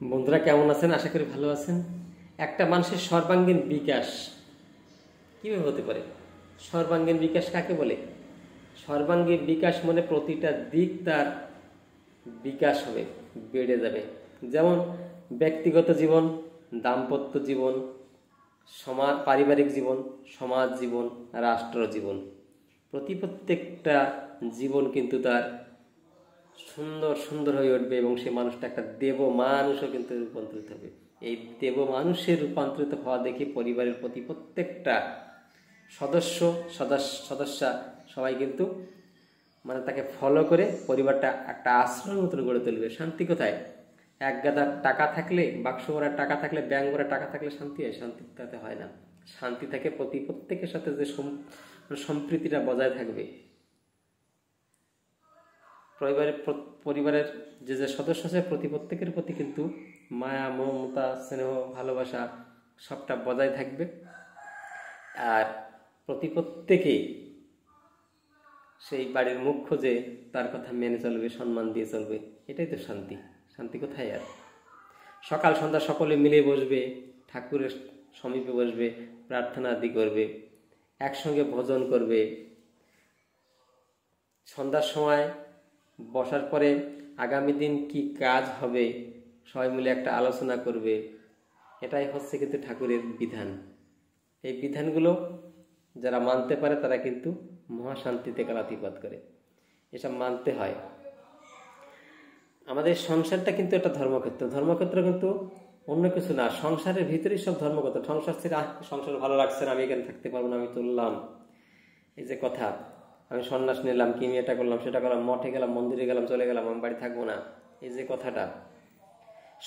বন্ধুরা কেমন আছেন? আশা করি ভালো আছেন। একটা মানুষের সর্বাঙ্গীন বিকাশ কিভাবে হতে পারে? সর্বাঙ্গীন বিকাশ কাকে বলে? সর্বাঙ্গীন বিকাশ মানে প্রতিটা দিক তার বিকাশ হবে, বেড়ে যাবে। যেমন ব্যক্তিগত জীবন, দাম্পত্য জীবন, পারিবারিক জীবন, সমাজ জীবন, রাষ্ট্র জীবন, প্রত্যেকটা জীবন কিন্তু তার সুন্দর সুন্দর হয়ে উঠবে এবং সে মানুষটা একটা দেব মানুষও কিন্তু রূপান্তরিত হবে। এই দেব মানুষের রূপান্তরিত হওয়া দেখে পরিবারের প্রত্যেকটা সদস্যা সবাই কিন্তু মানে তাকে ফলো করে পরিবারটা একটা আশ্রমের মতন গড়ে তুলবে। শান্তি কোথায়? এক গাদা টাকা থাকলে, বাক্স ভরা টাকা থাকলে, ব্যাংক ভরা টাকা থাকলে শান্তি হয়? শান্তি তাতে হয় না। শান্তি থাকে প্রত্যেকের সাথে যে সম্প্রীতিটা বজায় থাকবে। পরিবারের যে সদস্য আছে প্রত্যেকের প্রতি কিন্তু মায়া, মমতা, স্নেহ, ভালোবাসা সবটা বজায় থাকবে। আর প্রত্যেকে সেই বাড়ির মুখ্য যে তার কথা মেনে চলবে, সম্মান দিয়ে চলবে। এটাই তো শান্তি। শান্তি কোথায়? আর সকাল সন্ধ্যা সকলে মিলে বসবে, ঠাকুরের সমীপে বসবে, প্রার্থনা আদি করবে, একসঙ্গে ভোজন করবে। সন্ধ্যার সময় বসার পরে আগামী দিন কি কাজ হবে সবাই মিলে একটা আলোচনা করবে। এটাই হচ্ছে কিন্তু ঠাকুরের বিধান। এই বিধানগুলো যারা মানতে পারে তারা কিন্তু মহাশান্তিতে কালাতিপাত করে। এসব মানতে হয়। আমাদের সংসারটা কিন্তু একটা ধর্মক্ষেত্র কিন্তু অন্য কিছু না। সংসারের ভিতরেই সব ধর্মক্ষেত্র। সংসার ছেড়ে সংসার ভালো লাগছে না, আমি এখানে থাকতে পারবো না, আমি চললাম, এই যে কথা, আমি সন্ন্যাস নিলাম, কি এটা করলাম সেটা করলাম, মঠে গেলাম, মন্দিরে গেলাম, চলে গেলাম, আমি বাড়ি থাকবো না, এই যে কথাটা।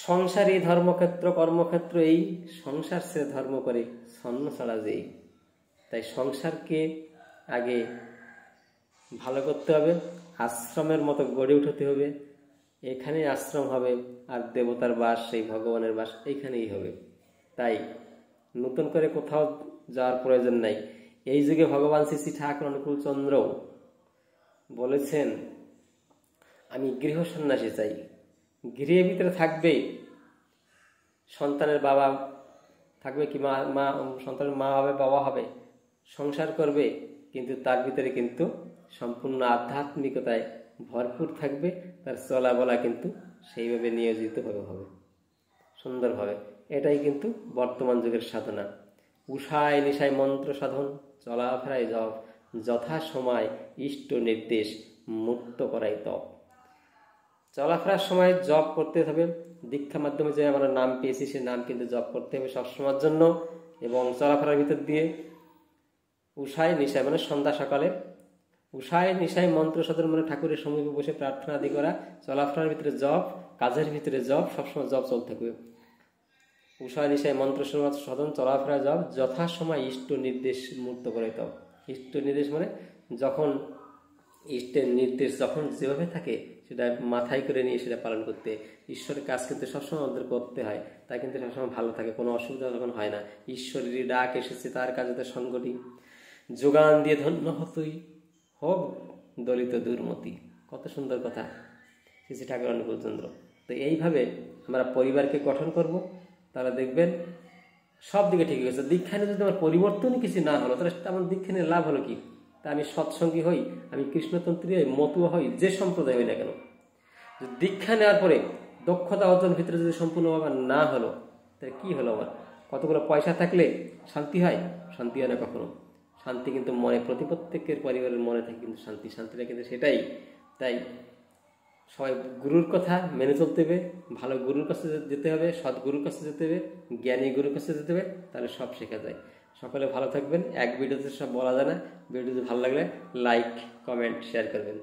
সংসারই ধর্মক্ষেত্র, কর্মক্ষেত্র। এই সংসার ছেড়ে ধর্ম করে সন্ন ছাড়া যেই। তাই সংসারকে আগে ভালো করতে হবে, আশ্রমের মতো গড়ে উঠতে হবে। এখানেই আশ্রম হবে, আর দেবতার বাস, সেই ভগবানের বাস এইখানেই হবে। তাই নতুন করে কোথাও যাওয়ার প্রয়োজন নাই। এই যুগে ভগবান শ্রী ঠাকুর অনুকূল চন্দ্র বলেছেন, আমি গৃহ সন্ন্যাসী চাই। গৃহের ভিতরে থাকবে, সন্তানের বাবা থাকবে, কি মা সন্তানের মা হবে, বাবা হবে, সংসার করবে, কিন্তু তার ভিতরে কিন্তু সম্পূর্ণ আধ্যাত্মিকতায় ভরপুর থাকবে। তার চলা বলা কিন্তু সেইভাবে নিয়োজিতভাবে হবে, সুন্দরভাবে। এটাই কিন্তু বর্তমান যুগের সাধনা। উষায় নিশায় মন্ত্র সাধন, চলাফেরায় জপ, যথা সময় ইষ্ট নির্দেশ, মুক্ত করাই তপ। চলাফেরার সময় জপ করতে হবে। দীক্ষা মাধ্যমে যে আমরা নাম পেয়েছি সে নাম কিন্তু জপ করতে হবে সবসময়ের জন্য। এবং চলাফেরার ভিতর দিয়ে উষায় নিশায় মানে সন্ধ্যা সকালে, উষায় নিশায় মন্ত্র সাধন মানে ঠাকুরের সমীপে বসে প্রার্থনা আদি করা, চলাফেরার ভিতরে জপ, কাজের ভিতরে জপ, সবসময় জপ চলতে থাকবে। উষায় নিশায় মন্ত্র সাধন, চলাফেরা জপ, যথাসময় ইষ্ট নির্দেশ মুক্ত করে তপ। ইষ্ট নির্দেশ মানে যখন ইষ্টের নির্দেশ যখন যেভাবে থাকে সেটা মাথায় করে নিয়ে সেটা পালন করতে। ঈশ্বরের কাজ কিন্তু সবসময় আমাদের করতে হয়, তাই কিন্তু সবসময় ভালো থাকে, কোনো অসুবিধা যখন হয় না। ঈশ্বরেরই ডাক এসেছে, তার কাজে সংগঠি, যোগান দিয়ে ধন্য হতই, হোক দলিত দুর্মতি। কত সুন্দর কথা শ্রী ঠাকুর অনুকূল চন্দ্র। তো এইভাবে আমরা পরিবারকে গঠন করব, তারা দেখবেন সব দিকে ঠিক হয়েছে। দীক্ষা নিয়ে যদি আমার পরিবর্তনই কিছু না হলো, তাহলে আমার দীক্ষা নিয়ে লাভ হলো কি? তা আমি সৎসঙ্গী হই, আমি কৃষ্ণতন্ত্রী হই, মতুয়া হই, যে সম্প্রদায় হই না কেন, দীক্ষা নেওয়ার পরে দক্ষতা অর্জন ভিতরে যদি সম্পূর্ণভাবে না হলো, তাহলে কি হলো? আমার কতগুলো পয়সা থাকলে শান্তি হয়? শান্তি হয় না কখনো। শান্তি কিন্তু মনে, প্রত্যেকের পরিবারের মনে থাকে কিন্তু শান্তিটা কিন্তু সেটাই। তাই সবাই গুরুর কথা মেনে চলতে হবে, ভালো গুরুর কাছে যেতে হবে, সৎ গুরুর কাছে যেতে হবে, জ্ঞানী গুরুর কাছে যেতে হবে, তাহলে সব শেখা যায়। সকলে ভালো থাকবেন। এক ভিডিওতে সব বলা যায় না। ভিডিওটি ভালো লাগলে লাইক, কমেন্ট, শেয়ার করবেন।